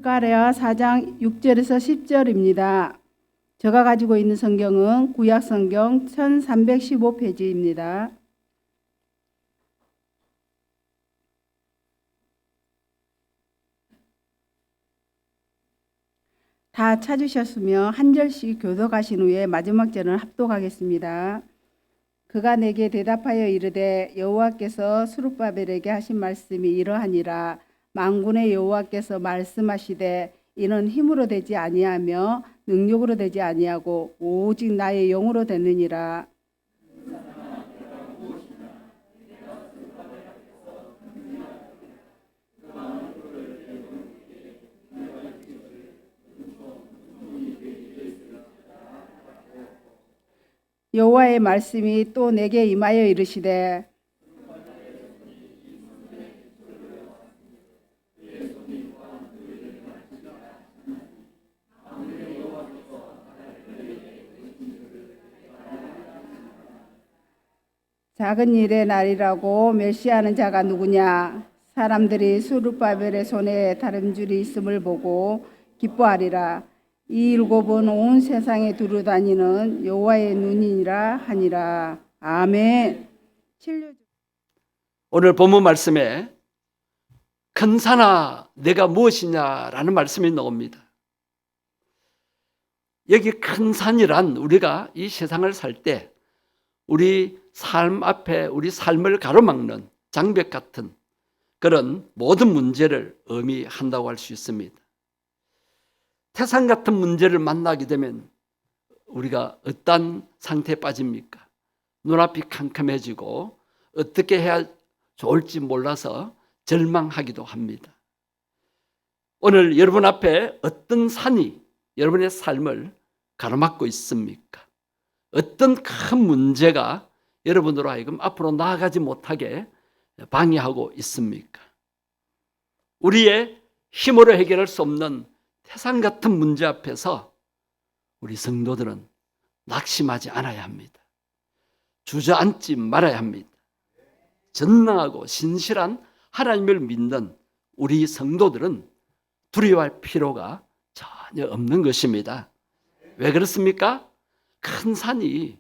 스가랴 4장 6절에서 10절입니다. 제가 가지고 있는 성경은 구약 성경 1315페이지입니다. 다 찾으셨으며 한 절씩 교독하신 후에 마지막 절은 합독하겠습니다. 그가 내게 대답하여 이르되 여호와께서 스룹바벨에게 하신 말씀이 이러하니라. 만군의 여호와께서 말씀하시되 이는 힘으로 되지 아니하며 능력으로 되지 아니하고 오직 나의 영으로 되느니라. 여호와의 말씀이 또 내게 임하여 이르시되 작은 일의 날이라고 멸시하는 자가 누구냐? 사람들이 스룹바벨의 손에 다름줄이 있음을 보고 기뻐하리라. 이 일곱은 온 세상에 두루다니는 여호와의 눈이니라 하니라. 아멘. 오늘 본문 말씀에 큰 산아 내가 무엇이냐라는 말씀이 나옵니다. 여기 큰 산이란 우리가 이 세상을 살 때 우리 삶 앞에 우리 삶을 가로막는 장벽 같은 그런 모든 문제를 의미한다고 할 수 있습니다. 태산 같은 문제를 만나게 되면 우리가 어떤 상태에 빠집니까? 눈앞이 캄캄해지고 어떻게 해야 좋을지 몰라서 절망하기도 합니다. 오늘 여러분 앞에 어떤 산이 여러분의 삶을 가로막고 있습니까? 어떤 큰 문제가 여러분으로 하여금 앞으로 나아가지 못하게 방해하고 있습니까? 우리의 힘으로 해결할 수 없는 태산 같은 문제 앞에서 우리 성도들은 낙심하지 않아야 합니다. 주저앉지 말아야 합니다. 전능하고 신실한 하나님을 믿는 우리 성도들은 두려워할 필요가 전혀 없는 것입니다. 왜 그렇습니까? 큰 산이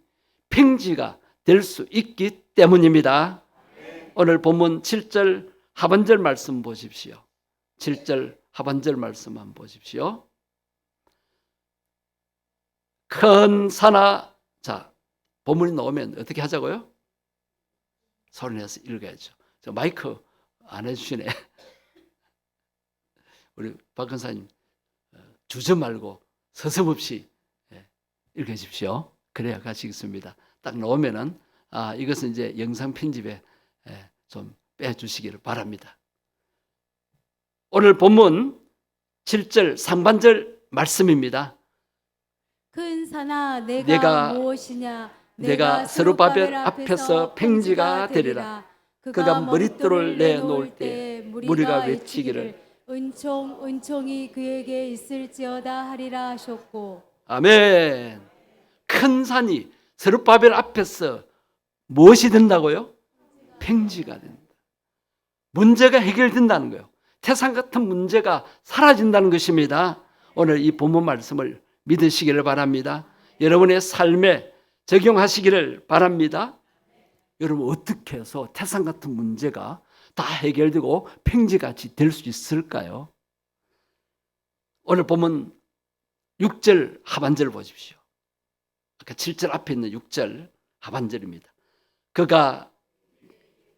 평지가 될 수 있기 때문입니다. 오늘 본문 7절 하반절 말씀 보십시오. 7절 하반절 말씀 한번 보십시오. 큰 산아, 자, 본문이 나오면 어떻게 하자고요? 소리 내서 읽어야죠. 저 마이크 안 해주시네. 우리 박 권사님 주저 말고 서슴없이 읽으십시오. 그래야 가시겠습니다. 딱 나오면은 이것은 이제 영상 편집에 좀 빼주시기를 바랍니다. 오늘 본문 7절 상반절 말씀입니다. 큰 산아 내가 무엇이냐? 내가 스룹바벨 앞에서 평지가 되리라. 그가 머릿돌을 내놓을 때 무리가 외치기를 은총 은총이 그에게 있을지어다 하리라 하셨고. 아멘. 큰 산이 스룹바벨 앞에서 무엇이 된다고요? 평지가 된다. 문제가 해결된다는 거예요. 태산 같은 문제가 사라진다는 것입니다. 오늘 이 본문 말씀을 믿으시기를 바랍니다. 여러분의 삶에 적용하시기를 바랍니다. 여러분 어떻게 해서 태산 같은 문제가 다 해결되고 평지같이 될 수 있을까요? 오늘 본문 6절 하반절 보십시오. 아까 7절 앞에 있는 6절 하반절입니다. 그가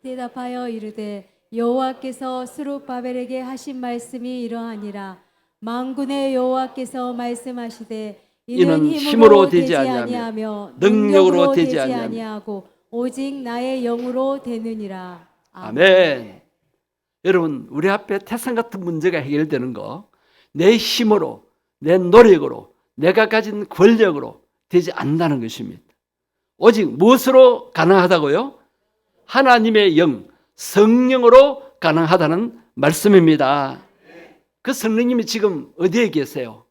대답하여 이르되 여호와께서 스룹바벨에게 하신 말씀이 이러하니라. 만군의 여호와께서 말씀하시되 이는 힘으로 되지 아니하며 능력으로 되지 아니하고 오직 나의 영으로 되느니라. 아멘. 여러분 우리 앞에 태산 같은 문제가 해결되는 거 내 힘으로 내 노력으로 내가 가진 권력으로 되지 않는다는 것입니다. 오직 무엇으로 가능하다고요? 하나님의 영, 성령으로 가능하다는 말씀입니다. 그 성령님이 지금 어디에 계세요?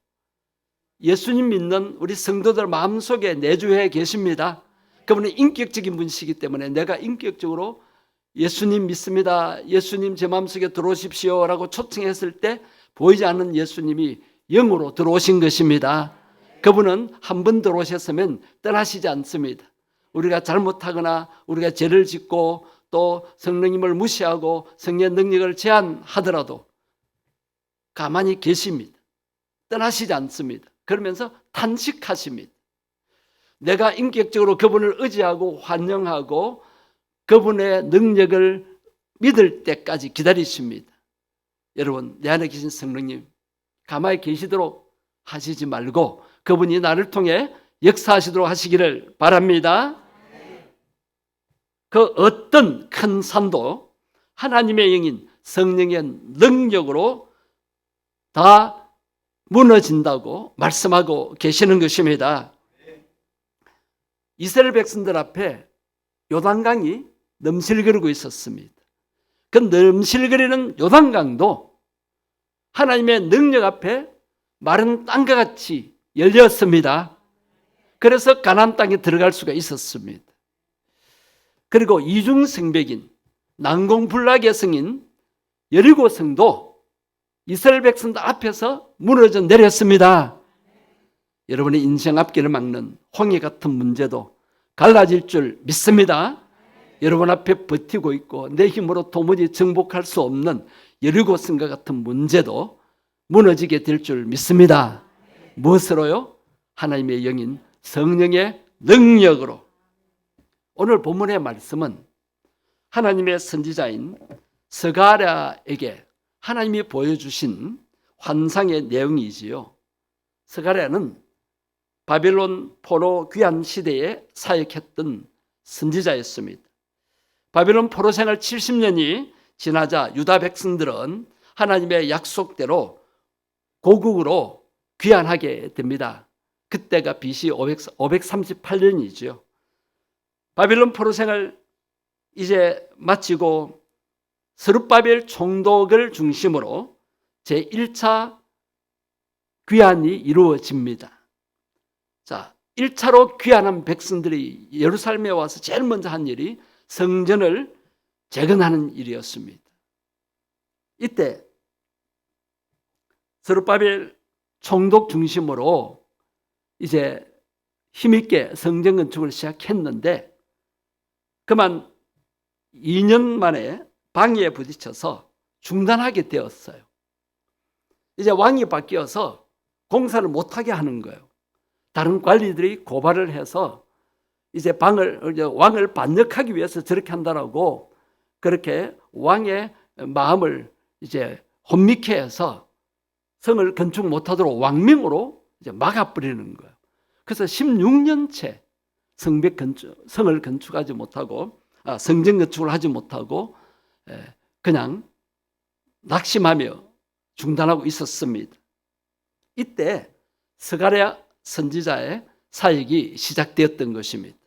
예수님 믿는 우리 성도들 마음속에 내주해 계십니다. 그분은 인격적인 분이시기 때문에 내가 인격적으로 예수님 믿습니다. 예수님 제 마음속에 들어오십시오 라고 초청했을 때 보이지 않는 예수님이 영으로 들어오신 것입니다. 그분은 한 번 들어오셨으면 떠나시지 않습니다. 우리가 잘못하거나 우리가 죄를 짓고 또 성령님을 무시하고 성령의 능력을 제한하더라도 가만히 계십니다. 떠나시지 않습니다. 그러면서 탄식하십니다. 내가 인격적으로 그분을 의지하고 환영하고 그분의 능력을 믿을 때까지 기다리십니다. 여러분, 내 안에 계신 성령님 가만히 계시도록 하시지 말고 그분이 나를 통해 역사하시도록 하시기를 바랍니다. 그 어떤 큰 산도 하나님의 영인 성령의 능력으로 다 무너진다고 말씀하고 계시는 것입니다. 이스라엘 백성들 앞에 요단강이 넘실거리고 있었습니다. 그 넘실거리는 요단강도 하나님의 능력 앞에 마른 땅과 같이 열렸습니다. 그래서 가나안 땅에 들어갈 수가 있었습니다. 그리고 이중성벽인 난공불락의 성인 여리고 성도 이스라엘 백성들 앞에서 무너져 내렸습니다. 여러분의 인생 앞길을 막는 홍해 같은 문제도 갈라질 줄 믿습니다. 여러분 앞에 버티고 있고 내 힘으로 도무지 정복할 수 없는 여리고 성과 같은 문제도 무너지게 될 줄 믿습니다. 무엇으로요? 하나님의 영인 성령의 능력으로. 오늘 본문의 말씀은 하나님의 선지자인 스가랴에게 하나님이 보여주신 환상의 내용이지요. 스가랴는 바벨론 포로 귀환 시대에 사역했던 선지자였습니다. 바벨론 포로 생활 70년이 지나자 유다 백성들은 하나님의 약속대로 고국으로 귀환하게 됩니다. 그때가 BC 538년이죠. 바벨론 포로 생활 이제 마치고 스룹바벨 총독을 중심으로 제1차 귀환이 이루어집니다. 자, 1차로 귀환한 백성들이 예루살렘에 와서 제일 먼저 한 일이 성전을 재건하는 일이었습니다. 이때 스룹바벨 총독 중심으로 이제 힘있게 성전 건축을 시작했는데 그만 2년 만에 방해에 부딪혀서 중단하게 되었어요. 이제 왕이 바뀌어서 공사를 못하게 하는 거예요. 다른 관리들이 고발을 해서 이제 왕을 반역하기 위해서 저렇게 한다라고 그렇게 왕의 마음을 이제 혼미케 해서 성을 건축 못하도록 왕명으로 이제 막아버리는 거예요. 그래서 16년째 성을 건축하지 못하고 성전 건축을 하지 못하고 그냥 낙심하며 중단하고 있었습니다. 이때 스가랴 선지자의 사역이 시작되었던 것입니다.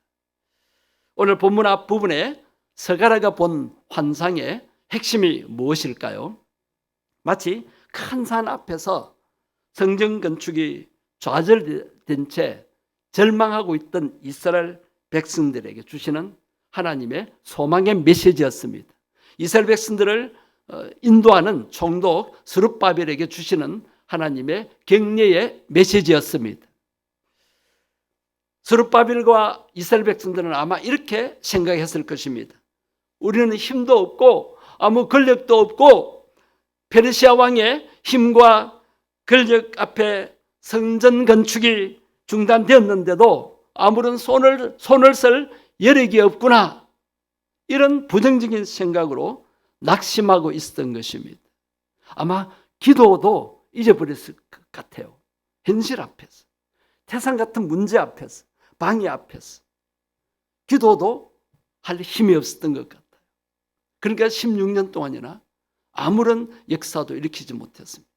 오늘 본문 앞부분에 스가랴가 본 환상의 핵심이 무엇일까요? 마치 큰 산 앞에서 성전 건축이 좌절된 채 절망하고 있던 이스라엘 백성들에게 주시는 하나님의 소망의 메시지였습니다. 이스라엘 백성들을 인도하는 총독 스룹바벨에게 주시는 하나님의 격려의 메시지였습니다. 스룹바벨과 이스라엘 백성들은 아마 이렇게 생각했을 것입니다. 우리는 힘도 없고 아무 권력도 없고 페르시아 왕의 힘과 권력 앞에 성전 건축이 중단되었는데도 아무런 손을 쓸 여력이 없구나. 이런 부정적인 생각으로 낙심하고 있었던 것입니다. 아마 기도도 잊어버렸을 것 같아요. 현실 앞에서, 태산 같은 문제 앞에서, 방해 앞에서 기도도 할 힘이 없었던 것 같아요. 그러니까 16년 동안이나 아무런 역사도 일으키지 못했습니다.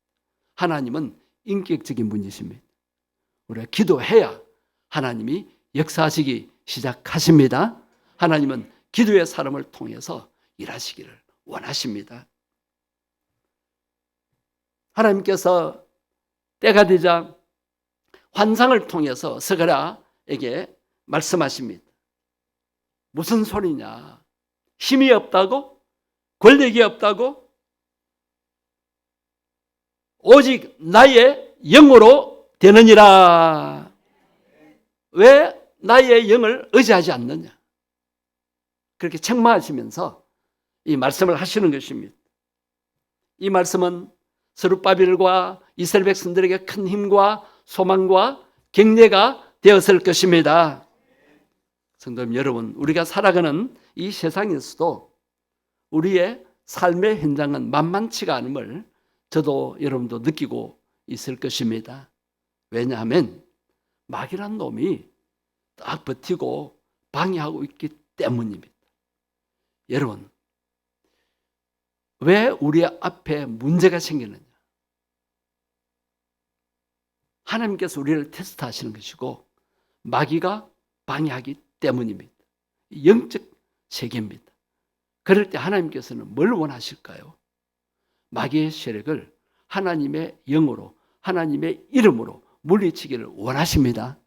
하나님은 인격적인 분이십니다. 우리가 기도해야 하나님이 역사하시기 시작하십니다. 하나님은 기도의 사람을 통해서 일하시기를 원하십니다. 하나님께서 때가 되자 환상을 통해서 스가랴에게 말씀하십니다. 무슨 소리냐? 힘이 없다고? 권력이 없다고? 오직 나의 영으로 되느니라. 왜 나의 영을 의지하지 않느냐? 그렇게 책망하시면서 이 말씀을 하시는 것입니다. 이 말씀은 스룹바벨과 이스라엘 백성들에게 큰 힘과 소망과 격려가 되었을 것입니다. 성도 여러분, 우리가 살아가는 이 세상에서도 우리의 삶의 현장은 만만치가 않음을 저도 여러분도 느끼고 있을 것입니다. 왜냐하면 마귀란 놈이 딱 버티고 방해하고 있기 때문입니다. 여러분, 왜 우리 앞에 문제가 생기느냐? 하나님께서 우리를 테스트하시는 것이고 마귀가 방해하기 때문입니다. 영적 세계입니다. 그럴 때 하나님께서는 뭘 원하실까요? 마귀의 세력을 하나님의 영으로, 하나님의 이름으로 물리치기를 원하십니다.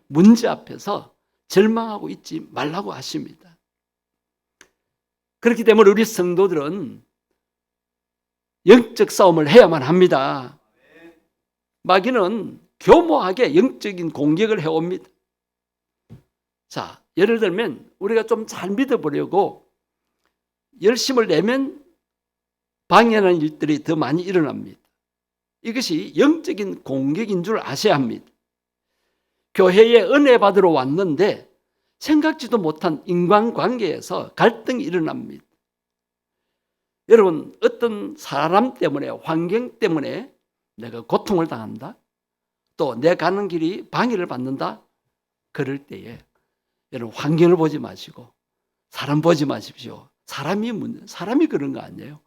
문제 앞에서 절망하고 있지 말라고 하십니다. 그렇기 때문에 우리 성도들은 영적 싸움을 해야만 합니다. 마귀는 교모하게 영적인 공격을 해옵니다. 자, 예를 들면 우리가 좀 잘 믿어보려고 열심을 내면 방해하는 일들이 더 많이 일어납니다. 이것이 영적인 공격인 줄 아셔야 합니다. 교회에 은혜 받으러 왔는데 생각지도 못한 인간관계에서 갈등이 일어납니다. 여러분, 어떤 사람 때문에, 환경 때문에 내가 고통을 당한다, 또 내 가는 길이 방해를 받는다, 그럴 때에 여러분, 환경을 보지 마시고 사람 보지 마십시오. 사람이 그런 거 아니에요.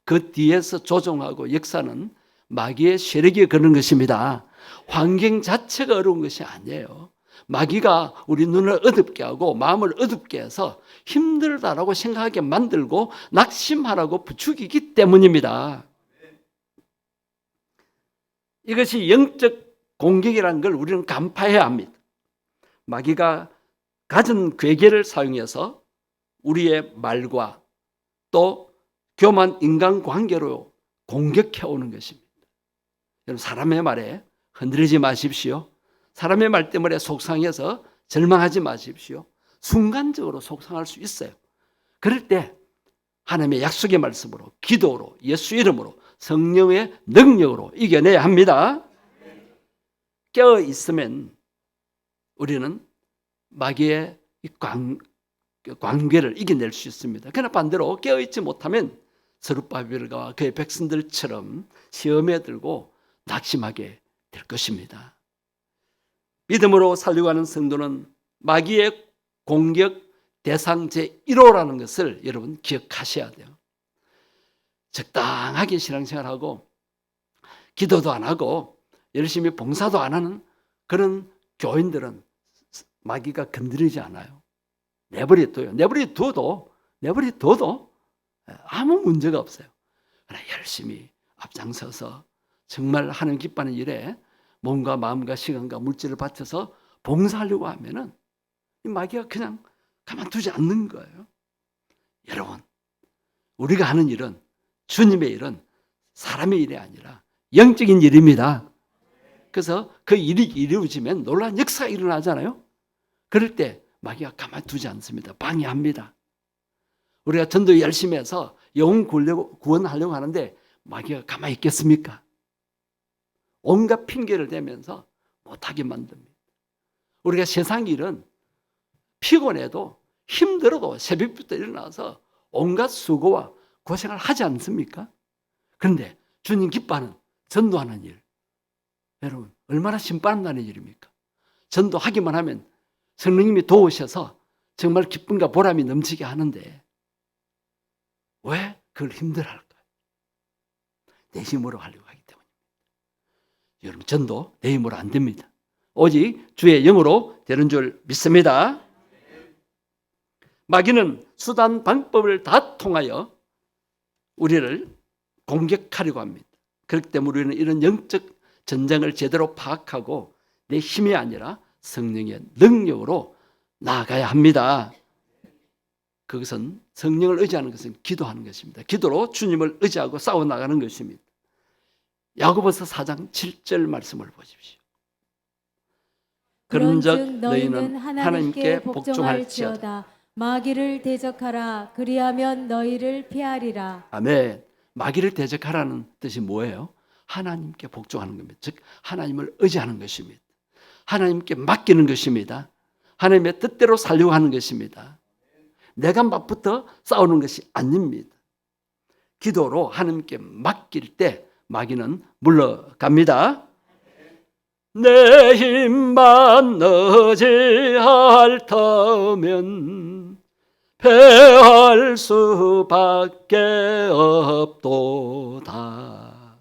그 뒤에서 조종하고 역사는 마귀의 세력이 그런 것입니다. 환경 자체가 어려운 것이 아니에요. 마귀가 우리 눈을 어둡게 하고 마음을 어둡게 해서 힘들다라고 생각하게 만들고 낙심하라고 부추기기 때문입니다. 이것이 영적 공격이라는 걸 우리는 간파해야 합니다. 마귀가 가진 괴계를 사용해서 우리의 말과 또 교만 인간관계로 공격해오는 것입니다. 여러분, 사람의 말에 흔들리지 마십시오. 사람의 말 때문에 속상해서 절망하지 마십시오. 순간적으로 속상할 수 있어요. 그럴 때 하나님의 약속의 말씀으로, 기도로, 예수 이름으로, 성령의 능력으로 이겨내야 합니다. 깨어 있으면 우리는 마귀의 관계를 이겨낼 수 있습니다. 그러나 반대로 깨어있지 못하면 스룹바벨과 그의 백성들처럼 시험에 들고 낙심하게 될 것입니다. 믿음으로 살려고 하는 성도는 마귀의 공격 대상 제1호라는 것을 여러분 기억하셔야 돼요. 적당하게 신앙생활하고 기도도 안 하고 열심히 봉사도 안 하는 그런 교인들은 마귀가 건드리지 않아요. 내버려 둬도 아무 문제가 없어요. 그러나 열심히 앞장서서 정말 하나님 기뻐하는 일에 몸과 마음과 시간과 물질을 바쳐서 봉사하려고 하면은 이 마귀가 그냥 가만두지 않는 거예요. 여러분, 우리가 하는 일은, 주님의 일은 사람의 일이 아니라 영적인 일입니다. 그래서 그 일이 이루어지면 놀라운 역사가 일어나잖아요. 그럴 때 마귀가 가만두지 않습니다. 방해합니다. 우리가 전도 열심히 해서 영혼 구원하려고 하는데 마귀가 가만히 있겠습니까? 온갖 핑계를 대면서 못하게 만듭니다. 우리가 세상 일은 피곤해도 힘들어도 새벽부터 일어나서 온갖 수고와 고생을 하지 않습니까? 그런데 주님 기뻐하는 전도하는 일, 여러분 얼마나 신바람나는 일입니까? 전도하기만 하면 성령님이 도우셔서 정말 기쁨과 보람이 넘치게 하는데 왜 그걸 힘들어할까요? 내 힘으로 하려고 하기 때문입니다. 여러분, 전도 내 힘으로 안 됩니다. 오직 주의 영으로 되는 줄 믿습니다. 마귀는 수단 방법을 다 통하여 우리를 공격하려고 합니다. 그렇기 때문에 우리는 이런 영적 전쟁을 제대로 파악하고 내 힘이 아니라 성령의 능력으로 나아가야 합니다. 그것은 성령을 의지하는 것은 기도하는 것입니다. 기도로 주님을 의지하고 싸워나가는 것입니다. 야고보서 4장 7절 말씀을 보십시오. 그런즉 너희는 하나님께 복종할지어다. 마귀를 대적하라. 그리하면 너희를 피하리라. 아멘. 마귀를 대적하라는 뜻이 뭐예요? 하나님께 복종하는 겁니다. 즉 하나님을 의지하는 것입니다. 하나님께 맡기는 것입니다. 하나님의 뜻대로 살려고 하는 것입니다. 내가 맞붙어 싸우는 것이 아닙니다. 기도로 하나님께 맡길 때 마귀는 물러갑니다. 내 힘만 의지할 터면 패할 수밖에 없도다.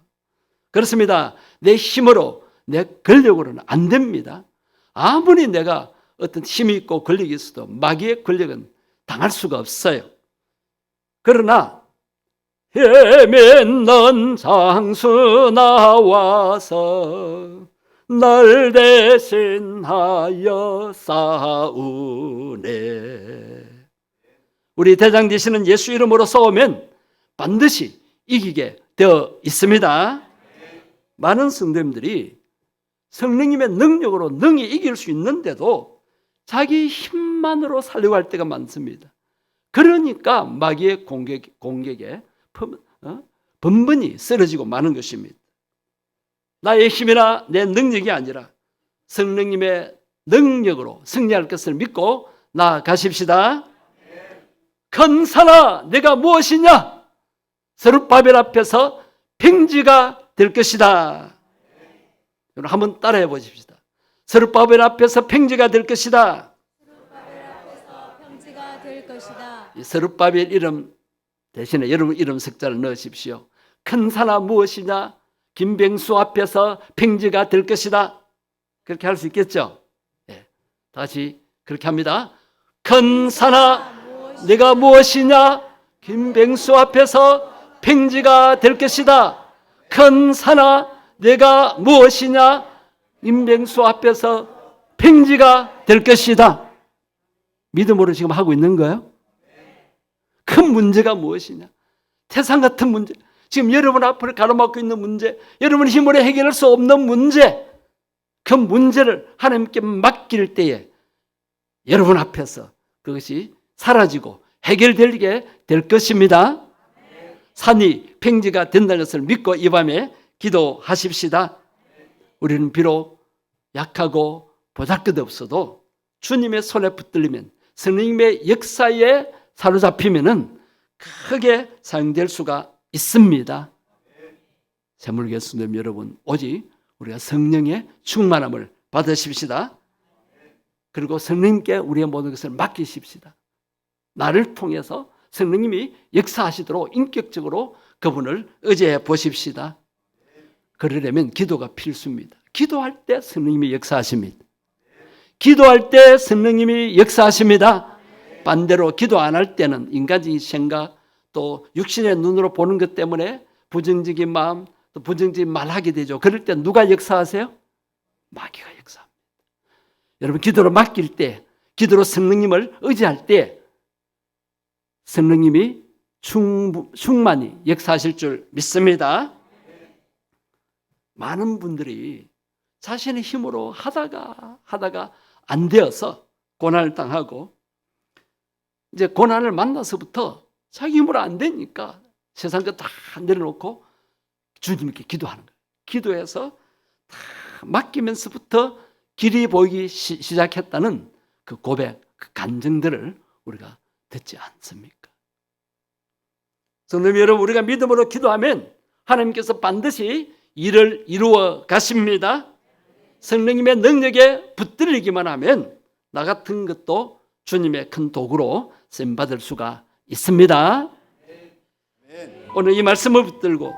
그렇습니다. 내 힘으로, 내 권력으로는 안 됩니다. 아무리 내가 어떤 힘이 있고 권력이 있어도 마귀의 권력은 당할 수가 없어요. 그러나 헤맨는 장수 나와서 날 대신하여 싸우네. 우리 대장 되시는 예수 이름으로 싸우면 반드시 이기게 되어 있습니다. 많은 성도님들이 성령님의 능력으로 능히 이길 수 있는데도 자기 힘만으로 살려고 할 때가 많습니다. 그러니까 마귀의 공격에 번번이 쓰러지고 마는 것입니다. 나의 힘이나 내 능력이 아니라 성령님의 능력으로 승리할 것을 믿고 나아가십시다. 큰 산아 내가 무엇이냐? 스룹바벨 앞에서 평지가 될 것이다. 여러분 한번 따라해 보십시다. 스룹바벨 앞에서 평지가 될 것이다. 스룹바벨 앞에서 평지가 될 것이다. 이 스룹바벨 이름 대신에 여러분 이름 석자를 넣으십시오. 큰 산아 무엇이냐? 김병수 앞에서 평지가 될 것이다. 그렇게 할 수 있겠죠? 네. 다시 그렇게 합니다. 큰 산아 내가 무엇이냐? 김병수 앞에서 평지가 될 것이다. 큰 산아 내가 무엇이냐? 김병수 앞에서 평지가 될 것이다. 믿음으로 지금 하고 있는 거예요? 큰 문제가 무엇이냐? 태산 같은 문제, 지금 여러분 앞을 가로막고 있는 문제, 여러분 힘으로 해결할 수 없는 문제, 그 문제를 하나님께 맡길 때에 여러분 앞에서 그것이 사라지고 해결되게 될 것입니다. 산이 평지가 된다는 것을 믿고 이 밤에 기도하십시다. 우리는 비록 약하고 보잘것없어도 주님의 손에 붙들리면 성령님의 역사에 사로잡히면은 크게 사용될 수가 있습니다. 새물교수님 여러분, 오직 우리가 성령의 충만함을 받으십시다. 그리고 성령님께 우리의 모든 것을 맡기십시다. 나를 통해서 성령님이 역사하시도록 인격적으로 그분을 의지해 보십시다. 그러려면 기도가 필수입니다. 기도할 때 성령님이 역사하십니다. 기도할 때 성령님이 역사하십니다. 반대로 기도 안 할 때는 인간적인 생각 또 육신의 눈으로 보는 것 때문에 부정적인 마음 또 부정적인 말하게 되죠. 그럴 때 누가 역사하세요? 마귀가 역사합니다. 여러분 기도로 맡길 때, 기도로 성령님을 의지할 때 성령님이 충만히 역사하실 줄 믿습니다. 많은 분들이 자신의 힘으로 하다가 안 되어서 고난을 당하고 이제 고난을 만나서부터 자기 힘으로 안 되니까 세상 것 다 내려놓고 주님께 기도하는 거예요. 기도해서 다 맡기면서부터 길이 보이기 시작했다는 그 고백, 그 간증들을 우리가 듣지 않습니까? 성도님 여러분, 우리가 믿음으로 기도하면 하나님께서 반드시 일을 이루어 가십니다. 성령님의 능력에 붙들리기만 하면 나 같은 것도 주님의 큰 도구로 쓰임받을 수가 있습니다. 오늘 이 말씀을 붙들고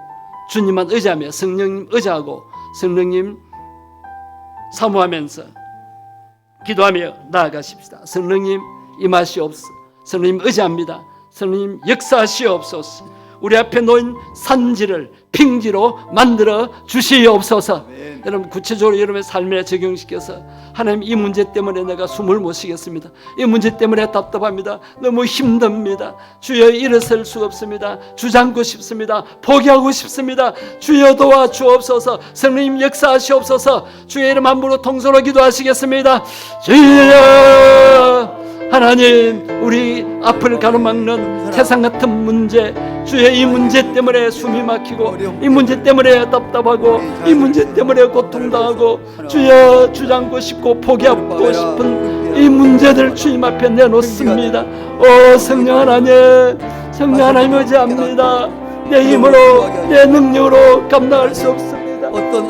주님만 의지하며 성령님 의지하고 성령님 사모하면서 기도하며 나아가십시다. 성령님 임하시옵소서. 성령님 의지합니다. 성령님 역사하시옵소서. 우리 앞에 놓인 산지를 평지로 만들어 주시옵소서. 여러분 구체적으로 여러분의 삶에 적용시켜서 하나님 이 문제 때문에 내가 숨을 못 쉬겠습니다. 이 문제 때문에 답답합니다. 너무 힘듭니다. 주여 일어설 수 없습니다. 주장고 싶습니다. 포기하고 싶습니다. 주여 도와주옵소서. 성령님 역사하시옵소서. 주의 이름 함부로 통솔로 기도하시겠습니다. 주여 하나님 우리 앞을 가로막는 세상 같은 문제 주의 이 문제 때문에 숨이 막히고 이 문제 때문에 답답하고 이 문제 때문에 고통당하고 주여 주장고 싶고 포기하고 싶은 이 문제들 주님 앞에 내놓습니다. 오 성령 하나님 성령 하나님 의지합니다. 내 힘으로 내 능력으로 감당할 수 없습니다.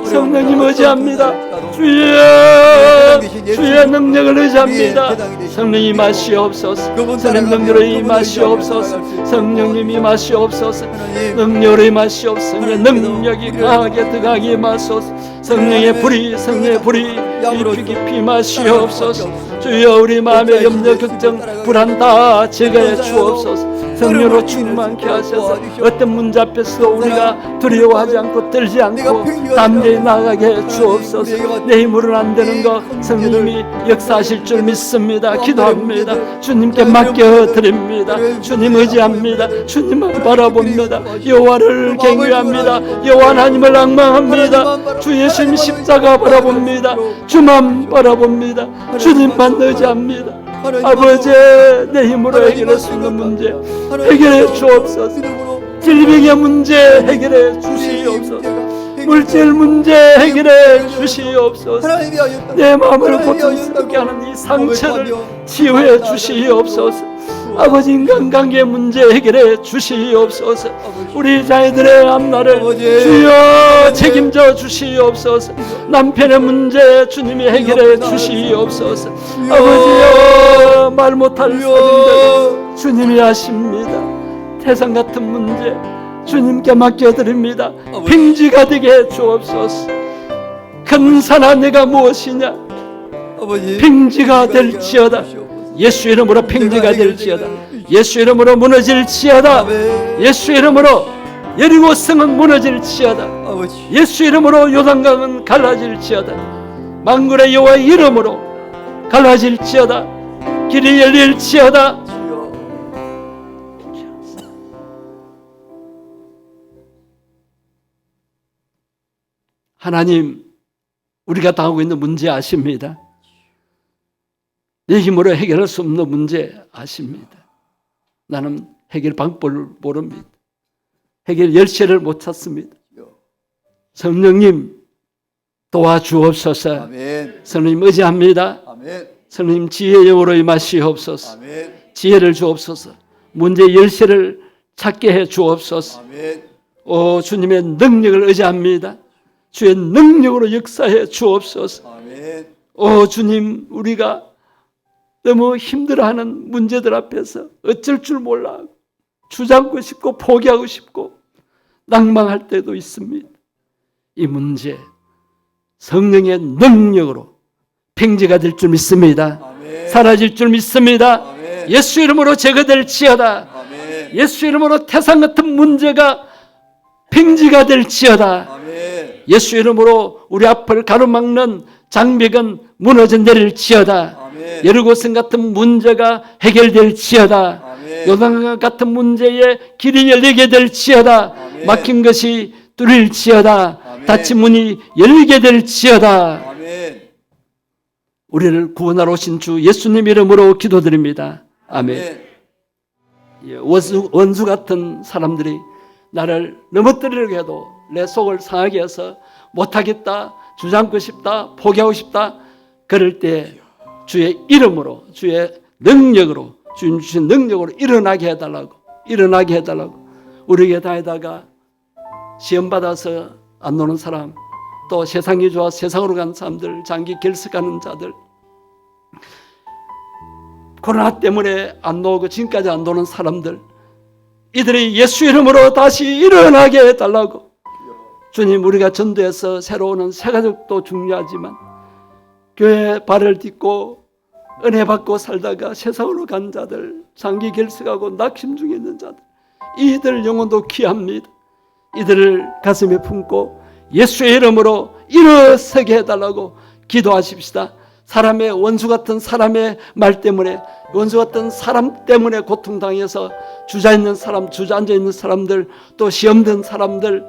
성령님 의지합니다. 주의 능력을 의지합니다. 성령님 임하시옵소서. 성령 능력으로 임하시옵소서. 성령님 임하시옵소서. 능력으로 임하시옵소서. 성령의 능력이 강하게 들어가게 임하소서. 성령의 불이 깊이 깊이 임하시옵소서. 주여 우리 마음의 염려 걱정 불안 다 제거해 주옵소서. 성령으로 충만케 하셔서 어떤 문제 앞에서 우리가 두려워하지 않고 떨지 않고 담대히 나가게 해 주옵소서. 내 힘으로는 안 되는 거 성령님이 역사하실 줄 믿습니다. 기도합니다. 주님께 맡겨드립니다. 주님 의지합니다. 주님만 바라봅니다. 여호와를 경외합니다. 여호와 하나님을 앙망합니다. 주 예수님 십자가 바라봅니다. 주만 바라봅니다. 주님만 의지합니다. 아버지 내 힘으로 해결할 수 있는 문제 해결해 주옵소서. 질병의 문제 해결해 주시옵소서. 물질 문제 해결해 주시옵소서. 내 마음을 고통스럽게 하는 이 상처를 치유해 주시옵소서. 아버지 인간관계 문제 해결해 주시옵소서. 우리 자녀들의 앞날을 주여 책임져 주시옵소서. 남편의 문제 주님이 해결해 주시옵소서. 아버지여 말 못할 사람들 주님이 아십니다. 태산 같은 문제 주님께 맡겨드립니다. 평지가 되게 해 주옵소서. 큰 산아 내가 무엇이냐 평지가 될지어다. 예수 이름으로 평지가 될지어다. 예수 이름으로 무너질지어다. 예수 이름으로 여리고 성은 무너질지어다. 예수 이름으로 요단강은 갈라질지어다. 만군의 여호와의 이름으로 갈라질지어다. 길이 열릴지어다. 하나님 우리가 당하고 있는 문제 아십니다. 내 힘으로 해결할 수 없는 문제 아십니다. 나는 해결 방법을 모릅니다. 해결 열쇠를 못 찾습니다. 성령님 도와주옵소서. 아멘. 성령님 의지합니다. 아멘. 성령님 지혜의 영으로 임하시옵소서. 아멘. 지혜를 주옵소서. 문제의 열쇠를 찾게 해 주옵소서. 아멘. 오 주님의 능력을 의지합니다. 주의 능력으로 역사해 주옵소서. 아멘. 오 주님 우리가 너무 힘들어하는 문제들 앞에서 어쩔 줄 몰라 주저앉고 싶고 포기하고 싶고 낭망할 때도 있습니다. 이 문제 성령의 능력으로 평지가 될 줄 믿습니다. 아멘. 사라질 줄 믿습니다. 아멘. 예수 이름으로 제거될지어다. 아멘. 예수 이름으로 태산 같은 문제가 평지가 될지어다. 아멘. 예수 이름으로 우리 앞을 가로막는 장벽은 무너져 내릴지어다. 아멘. 여리고성 같은 문제가 해결될지어다. 아멘. 요단 같은 문제에 길이 열리게 될지어다. 아멘. 막힌 것이 뚫릴지어다. 아멘. 닫힌 문이 열리게 될지어다. 아멘. 우리를 구원하러 오신 주 예수님 이름으로 기도드립니다. 아멘. 예, 원수 같은 사람들이 나를 넘어뜨리려고 해도 내 속을 상하게 해서 못하겠다, 주저앉고 싶다, 포기하고 싶다 그럴 때 주의 이름으로 주의 능력으로 주님 주신 능력으로 일어나게 해달라고 우리에게 다에다가 시험 받아서 안 노는 사람, 또 세상이 좋아 세상으로 간 사람들, 장기 결석하는 자들, 코로나 때문에 안 노고 지금까지 안 노는 사람들, 이들이 예수 이름으로 다시 일어나게 해달라고. 주님, 우리가 전도해서 새로 오는 새가족도 중요하지만 교회 발을 딛고 은혜 받고 살다가 세상으로 간 자들, 장기 결석하고 낙심 중에 있는 자들, 이들 영혼도 귀합니다. 이들을 가슴에 품고 예수의 이름으로 일어서게 해달라고 기도하십시다. 사람의 원수 같은 사람의 말 때문에, 원수 같은 사람 때문에 고통당해서 주저앉아 있는 사람들, 또 시험 든 사람들,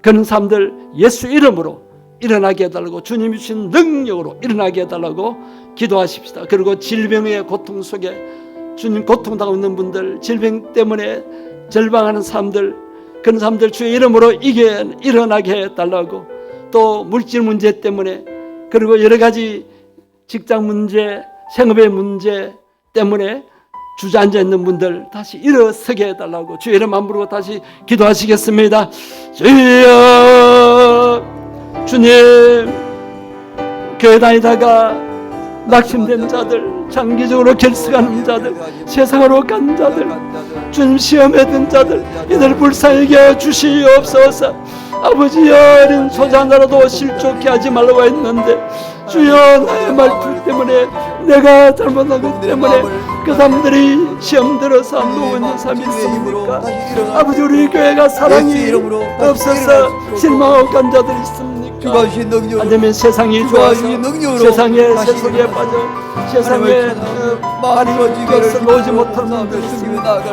그런 사람들 예수 이름으로 일어나게 해달라고, 주님이 주신 능력으로 일어나게 해달라고 기도하십시다. 그리고 질병의 고통 속에 주님 고통당하고 있는 분들, 질병 때문에 절망하는 사람들, 그런 사람들 주의 이름으로 일어나게 해달라고, 또 물질 문제 때문에, 그리고 여러 가지 직장 문제, 생업의 문제 때문에 주저앉아 있는 분들 다시 일어서게 해달라고 주의 이름 한 부르고 다시 기도하시겠습니다. 주여, 주님, 교회 다니다가 낙심된 자들, 장기적으로 결석하는 자들, 세상으로 간 자들, 주님 시험에 든 자들, 이들 불쌍히 여겨 주시옵소서. 아버지, 어린 소자나라도 실족케 하지 말라고 했는데 주여, 나의 말투 때문에, 내가 잘못한 것 때문에 그 사람들이 시험 들어서 누워 있는 사람이 있습니까? 아버지, 우리 교회가 사랑이 없어서 실망하고 간 자들이 있습니까? 아니면 세상이 좋아서 세상의 세속에 빠져 세상에 말이 것을 놓지 못하는 분들이 있습니다.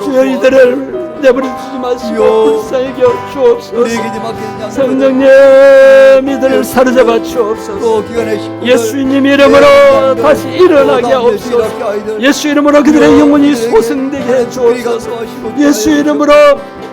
주여, 이들을 내버려 두지 마시고 불쌍히 여겨 주옵소서. 성령님, 이들을 사로잡아 주옵소서. 예수님 이름으로 다시 일어나게 하옵소서. 예수 이름으로 그들의 영혼이 소생되게 해 주옵소서. 예수 이름으로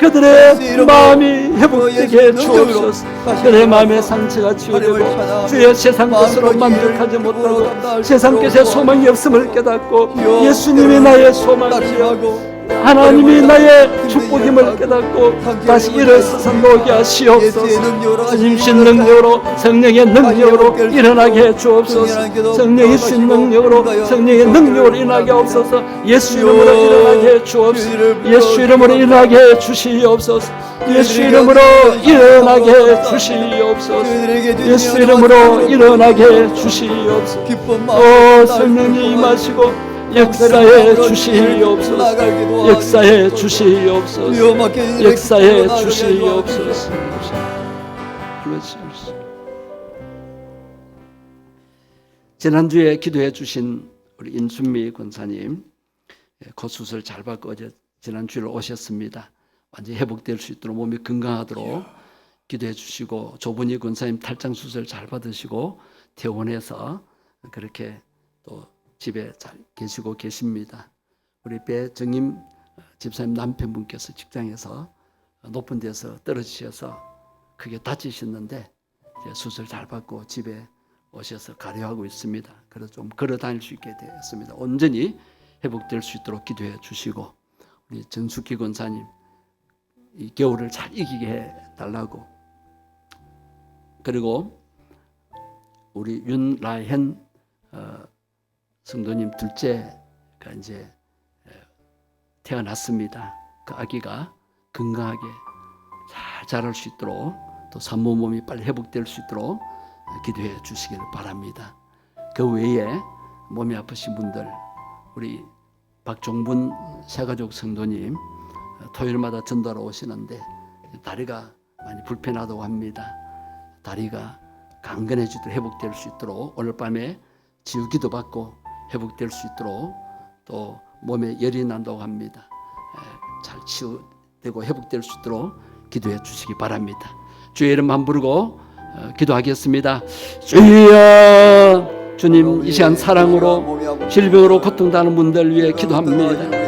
그들의 마음이 회복되게 해 주옵소서. 그들의 마음의 상처가 치유되고 주의 세상 것으로 만족하지 못하고 세상 것에 소망이 없음을 깨닫고 예수님이 나의 소망이요 하나님이 나의 축복임을 깨닫고 다시 일어서서 놓게 하시옵소서. 주님 신 능력으로, 성령의 능력으로 일어나게 해 주옵소서. 성령의 신 능력으로, 성령의 능력으로 일어나게 하옵소서. 예수 이름으로 일어나게 해 주옵소서. 예수 이름으로 일어나게 해 주시옵소서. 예수 이름으로 일어나게 해 주시옵소서. 예수 이름으로 일어나게 해 주시옵소서. 오, 성령이 임하시고 역사해 주시옵소서. 역사해 주시옵소서. 역사해 주시옵소서. 지난주에 기도해 주신 우리 인순미 권사님, 곧 수술 잘 받고 어제 지난주에 오셨습니다. 완전히 회복될 수 있도록, 몸이 건강하도록 기도해 주시고, 조분희 권사님 탈장 수술 잘 받으시고 퇴원해서 그렇게 또 집에 잘 계시고 계십니다. 우리 배정임 집사님 남편분께서 직장에서 높은 데서 떨어지셔서 크게 다치셨는데 이제 수술 잘 받고 집에 오셔서 가려하고 있습니다. 그래서 좀 걸어 다닐 수 있게 되었습니다. 온전히 회복될 수 있도록 기도해 주시고, 우리 정숙희 권사님 이 겨울을 잘 이기게 해 달라고, 그리고 우리 윤라현 성도님 둘째가 이제 태어났습니다. 그 아기가 건강하게 잘 자랄 수 있도록, 또 산모 몸이 빨리 회복될 수 있도록 기도해 주시기를 바랍니다. 그 외에 몸이 아프신 분들, 우리 박종분 새가족 성도님 토요일마다 전도하러 오시는데 다리가 많이 불편하다고 합니다. 다리가 강건해지도록 회복될 수 있도록 오늘 밤에 지우기도 받고 회복될 수 있도록, 또 몸에 열이 난다고 합니다. 잘 치유되고 회복될 수 있도록 기도해 주시기 바랍니다. 주의 이름 한 부르고 기도하겠습니다. 주여, 주님 이 시간 사랑으로 질병으로 고통당하는 분들 위해 기도합니다.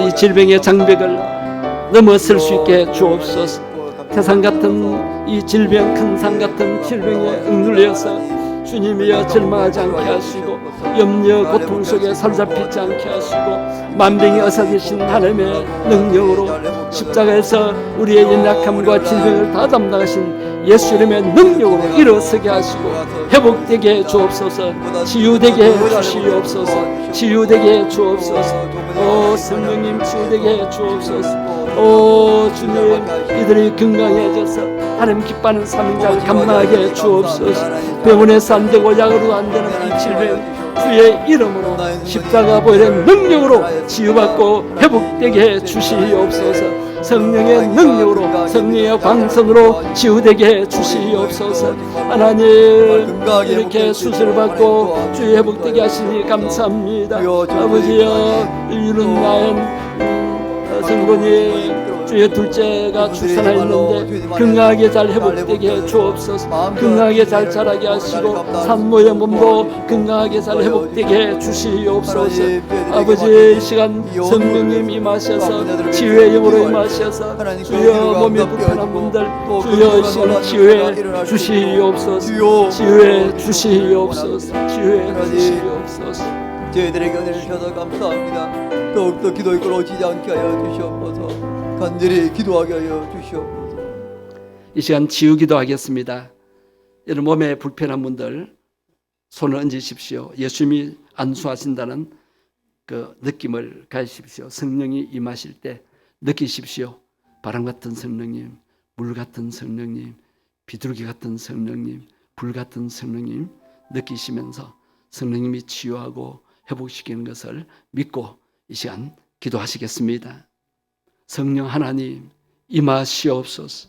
이 질병의 장벽을 넘어설 수 있게 주옵소서. 태산 같은 이 질병, 큰 산 같은 질병에 억눌려서 주님이여 절망하지 않게 하시고, 염려 고통 속에 사로잡히지 않게 하시고, 만병이 어사되신 하나님의 능력으로 십자가에서 우리의 연약함과 질병을 다 담당하신 예수 이름의 능력으로 일어서게 하시고 회복되게 주옵소서. 치유되게 해 주시옵소서. 치유되게 해 주옵소서. 오 성령님, 치유되게 해 주옵소서. 오 주님, 이들이 건강해져서 하나님 기뻐하는 삶을 감당하게 해 주옵소서. 병원에서 안 되고 약으로 안 되는 이 질병, 주의 이름으로 십자가 보혈의 능력으로 치유받고 회복되게 해 주시옵소서. 성령의 능력으로 성령의 광선으로 치유되게 해 주시옵소서. 하나님 이렇게 수술받고 주의 회복되게 하시니 감사합니다. 아버지여 이런 나은 성분이 주의 둘째가 출산하였는데 건강하게 잘 회복되게 해 주옵소서. 건강하게 잘 자라게 하시고 산모의 몸도 건강하게 잘 회복되게 해 주시옵소서. 아버지 이 시간 성령님 임하셔서 치유의 영으로 임하셔서 주여 몸이 불편한 분들 주여 이 시간 치유해 주시옵소서. 치유해 주시옵소서. 치유해 주시옵소서. 저희들에게 은혜를 주셔서 감사합니다. 더욱더 기도의 끊어지지 않게 하여 주시옵소서. 간절히 기도하게 하여 주시옵소서. 이 시간 치유 기도하겠습니다. 여러분 몸에 불편한 분들 손을 얹으십시오. 예수님이 안수하신다는 그 느낌을 가지십시오. 성령이 임하실 때 느끼십시오. 바람 같은 성령님, 물 같은 성령님, 비둘기 같은 성령님, 불 같은 성령님 느끼시면서 성령님이 치유하고 회복시키는 것을 믿고 이 시간 기도하시겠습니다. 성령 하나님 임하시옵소서.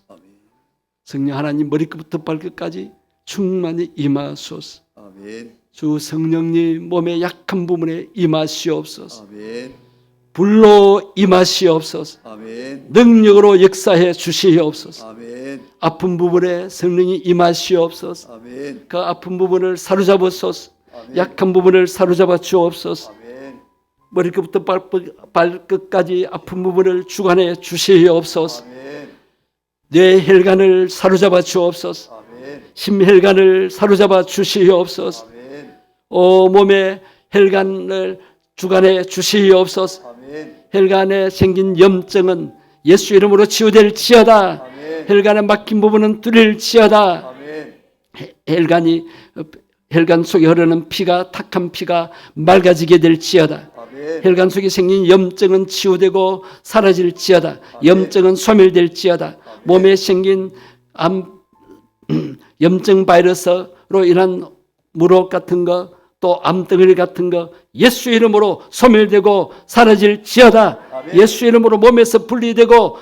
성령 하나님 머리끝부터 발끝까지 충만히 임하소서. 아멘. 주 성령님 몸의 약한 부분에 임하시옵소서. 아멘. 불로 임하시옵소서. 아멘. 능력으로 역사해 주시옵소서. 아멘. 아픈 부분에 성령이 임하시옵소서. 아멘. 그 아픈 부분을 사로잡으소서. 아멘. 약한 부분을 사로잡아 주옵소서. 아멘. 머리끝부터 발끝까지 아픈 부분을 주관해 주시옵소서. 아멘. 뇌 혈관을 사로잡아 주옵소서. 아멘. 심혈관을 사로잡아 주시옵소서. 아멘. 몸의 혈관을 주관해 주시옵소서. 아멘. 혈관에 생긴 염증은 예수 이름으로 치유될지어다. 아멘. 혈관에 막힌 부분은 뚫릴지어다. 아멘. 혈관 속에 흐르는 피가 탁한 피가 맑아지게 될지어다. 아멘. 혈관 속에 생긴 염증은 치유되고 사라질지어다. 염증은 소멸될지어다. 몸에 생긴 염증 바이러스로 인한 무록 같은 거, 또 암덩어리 같은 거 예수 이름으로 소멸되고 사라질지어다. 아멘. 예수 이름으로 몸에서 분리되고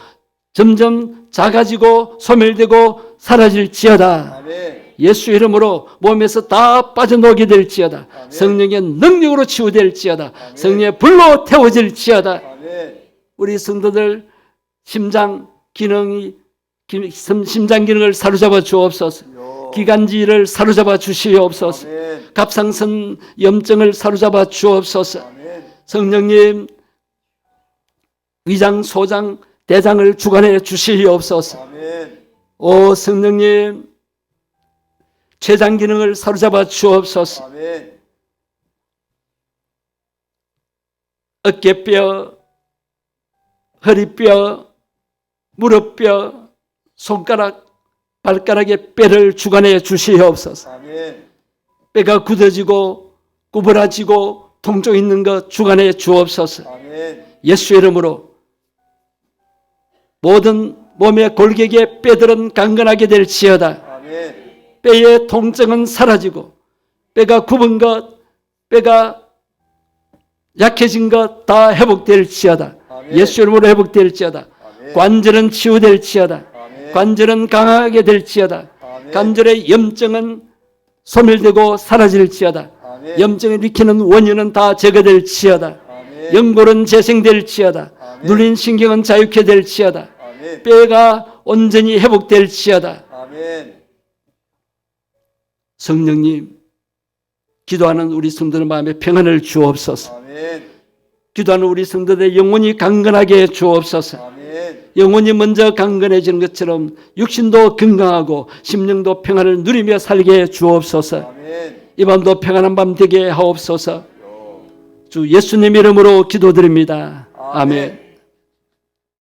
점점 작아지고 소멸되고 사라질지어다. 아멘. 예수 이름으로 몸에서 다 빠져나오게 될지어다. 아멘. 성령의 능력으로 치유될지어다. 성령의 불로 태워질지어다. 아멘. 우리 성도들 심장 기능을 사로잡아 주옵소서. 기관지를 사로잡아 주시옵소서. 아멘. 갑상선 염증을 사로잡아 주옵소서. 아멘. 성령님 위장, 소장, 대장을 주관해 주시옵소서. 아멘. 오 성령님 췌장 기능을 사로잡아 주옵소서. 아멘. 어깨뼈, 허리뼈, 무릎뼈, 손가락, 발가락의 뼈를 주관해 주시옵소서. 아멘. 뼈가 굳어지고 구부라지고 통증 있는 것 주관해 주옵소서. 아멘. 예수 이름으로 모든 몸의 골격의 뼈들은 강건하게 될지어다. 아멘. 뼈의 통증은 사라지고 뼈가 굽은 것, 뼈가 약해진 것 다 회복될지어다. 아멘. 예수 이름으로 회복될지어다. 아멘. 관절은 치유될지어다. 아멘. 관절은 강하게 될지어다. 아멘. 관절의 염증은 소멸되고 사라질지어다. 아멘. 염증을 일으키는 원인은 다 제거될지어다. 아멘. 연골은 재생될지어다. 아멘. 눌린 신경은 자유케 될지어다. 아멘. 뼈가 온전히 회복될지어다. 아멘. 성령님, 기도하는 우리 성도들 마음에 평안을 주옵소서. 아멘. 기도하는 우리 성도들의 영혼이 강건하게 해 주옵소서. 아멘. 영혼이 먼저 강건해지는 것처럼 육신도 건강하고 심령도 평안을 누리며 살게 해 주옵소서. 아멘. 이 밤도 평안한 밤 되게 하옵소서. 주 예수님 이름으로 기도드립니다. 아멘.